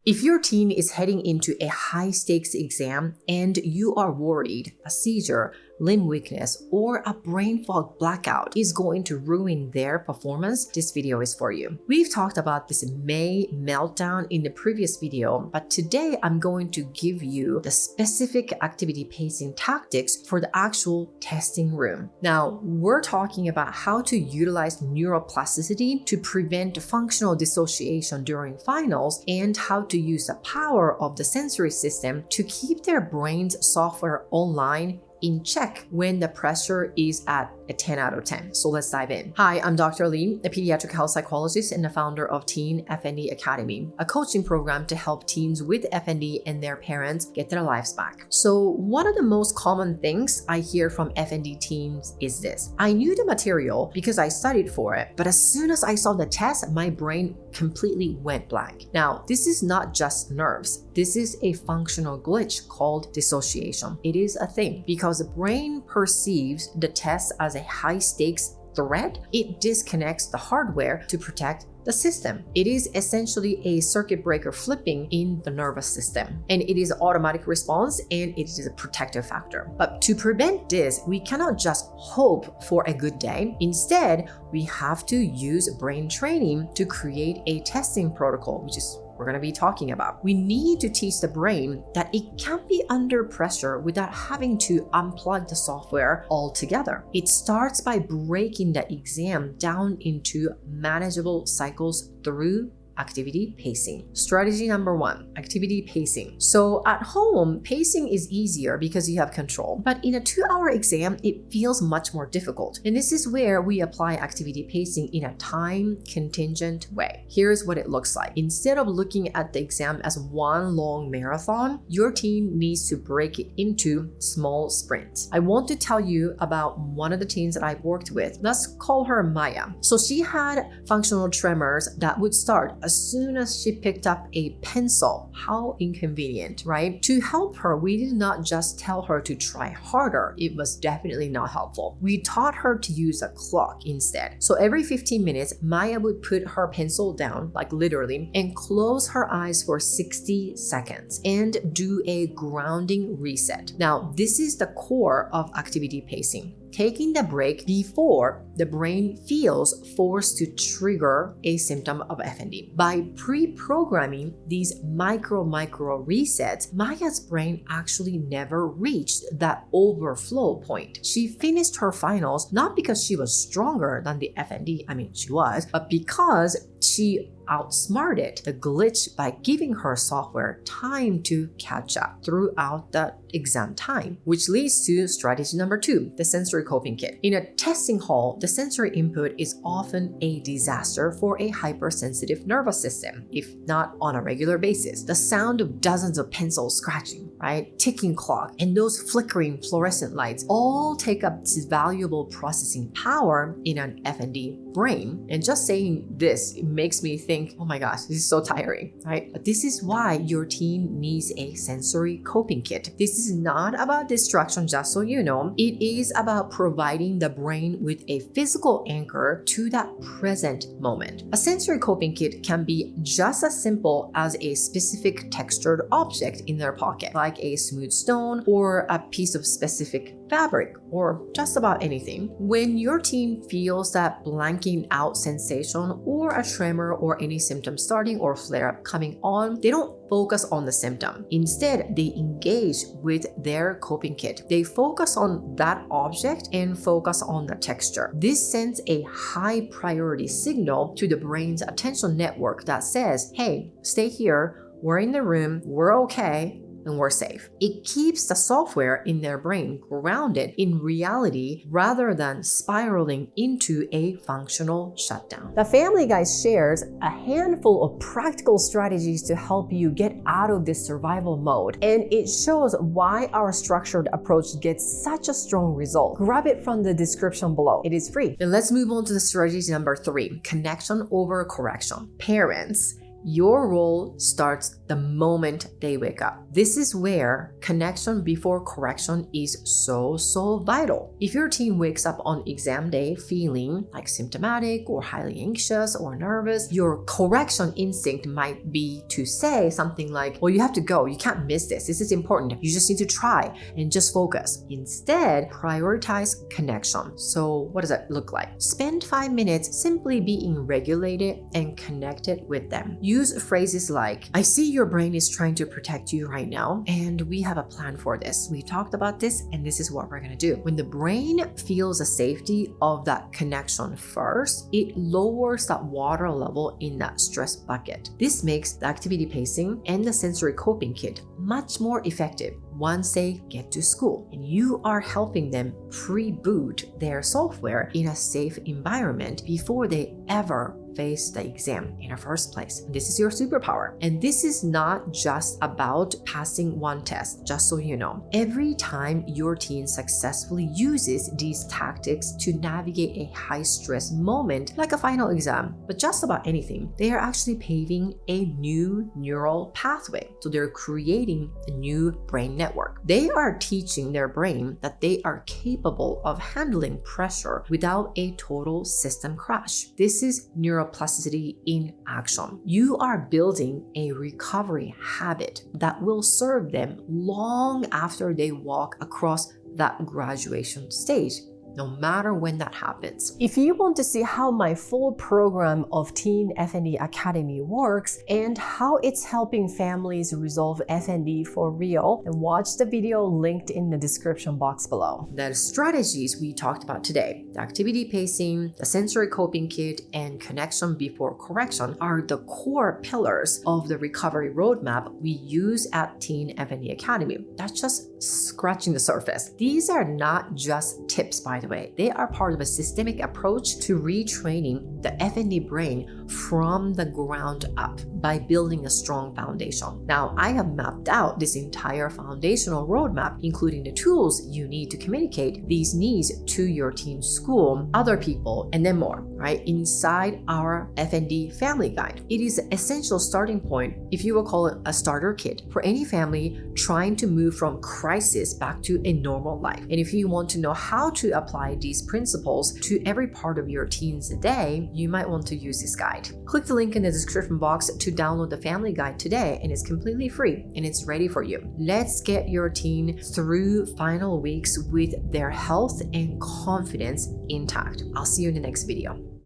If your teen is heading into a high-stakes exam and you are worried a seizure, limb weakness, or a brain fog blackout is going to ruin their performance, this video is for you. We've talked about this May meltdown in the previous video, but today I'm going to give you the specific activity pacing tactics for the actual testing room. Now, we're talking about how to utilize neuroplasticity to prevent functional dissociation during finals and how to use the power of the sensory system to keep their brain's software online in check when the pressure is at a 10 out of 10. So let's dive in. Hi, I'm Dr. Lee, a pediatric health psychologist and the founder of Teen FND Academy, a coaching program to help teens with FND and their parents get their lives back. So one of the most common things I hear from FND teens is this: I knew the material because I studied for it, but as soon as I saw the test, my brain completely went blank. Now, this is not just nerves. This is a functional glitch called dissociation. It is a thing because the brain perceives the test as a high-stakes threat. It disconnects the hardware to protect the system. It is essentially a circuit breaker flipping in the nervous system, and it is an automatic response and it is a protective factor. But to prevent this, we cannot just hope for a good day. Instead, we have to use brain training to create a testing protocol, which is we're going to be talking about. We need to teach the brain that it can be under pressure without having to unplug the software altogether. It starts by breaking the exam down into manageable cycles through activity pacing. Strategy number 1, activity pacing. So at home, pacing is easier because you have control, but in a 2-hour exam, it feels much more difficult. And this is where we apply activity pacing in a time contingent way. Here's what it looks like. Instead of looking at the exam as one long marathon, your teen needs to break it into small sprints. I want to tell you about one of the teens that I've worked with. Let's call her Maya. So she had functional tremors that would start as soon as she picked up a pencil. How inconvenient, right? To help her, we did not just tell her to try harder. It was definitely not helpful. We taught her to use a clock instead. So every 15 minutes, Maya would put her pencil down, like literally, and close her eyes for 60 seconds and do a grounding reset. Now, this is the core of activity pacing. Taking the break before the brain feels forced to trigger a symptom of FND. By pre-programming these micro resets, Maya's brain actually never reached that overflow point. She finished her finals not because she was stronger than the FND, she was, but because she outsmarted the glitch by giving her software time to catch up throughout the exam time, which leads to strategy number 2, the sensory coping kit. In a testing hall, the sensory input is often a disaster for a hypersensitive nervous system, if not on a regular basis. The sound of dozens of pencils scratching, right? Ticking clock, and those flickering fluorescent lights all take up this valuable processing power in an FND brain. And just saying this, it makes me think, oh my gosh, this is so tiring, right? But this is why your teen needs a sensory coping kit. This is not about distraction, just so you know. It is about providing the brain with a physical anchor to that present moment. A sensory coping kit can be just as simple as a specific textured object in their pocket, like a smooth stone or a piece of specific fabric, or just about anything. When your teen feels that blanking out sensation or a tremor or any symptom starting or flare-up coming on, they don't focus on the symptom. Instead, they engage with their coping kit. They focus on that object and focus on the texture. This sends a high priority signal to the brain's attention network that says, hey, stay here, we're in the room, we're okay, and we're safe. It keeps the software in their brain grounded in reality rather than spiraling into a functional shutdown. The Family Guy shares a handful of practical strategies to help you get out of this survival mode, and it shows why our structured approach gets such a strong result. Grab it from the description below. It is free. Then let's move on to the strategy number 3, connection over correction. Parents, Your role starts the moment they wake up. This is where connection before correction is so vital. If your teen wakes up on exam day feeling like symptomatic or highly anxious or nervous, your correction instinct might be to say something like, well, you have to go, you can't miss this, this is important, you just need to try and just focus. Instead, prioritize connection. So what does that look like? Spend 5 minutes simply being regulated and connected with them. Use phrases like, I see your brain is trying to protect you right now, and we have a plan for this. We talked about this, and this is what we're gonna do. When the brain feels the safety of that connection first, it lowers that water level in that stress bucket. This makes the activity pacing and the sensory coping kit much more effective once they get to school, and you are helping them pre-boot their software in a safe environment before they ever face the exam in the first place. This is your superpower. And this is not just about passing one test, just so you know. Every time your teen successfully uses these tactics to navigate a high-stress moment, like a final exam, but just about anything, they are actually paving a new neural pathway. So they're creating a new brain network. They are teaching their brain that they are capable of handling pressure without a total system crash. This is neuroplasticity in action. You are building a recovery habit that will serve them long after they walk across that graduation stage, no matter when that happens. If you want to see how my full program of Teen FND Academy works and how it's helping families resolve FND for real, then watch the video linked in the description box below. The strategies we talked about today, the activity pacing, the sensory coping kit, and connection before correction are the core pillars of the recovery roadmap we use at Teen FND Academy. That's just scratching the surface. These are not just tips, by the way. They are part of a systemic approach to retraining the FND brain from the ground up by building a strong foundation. Now, I have mapped out this entire foundational roadmap, including the tools you need to communicate these needs to your teen's school, other people, and then more, right? Inside our FND family guide. It is an essential starting point, if you will call it a starter kit, for any family trying to move from crisis back to a normal life. And if you want to know how to apply these principles to every part of your teen's day, you might want to use this guide. Click the link in the description box to download the family guide today, and it's completely free and it's ready for you. Let's get your teen through final weeks with their health and confidence intact. I'll see you in the next video.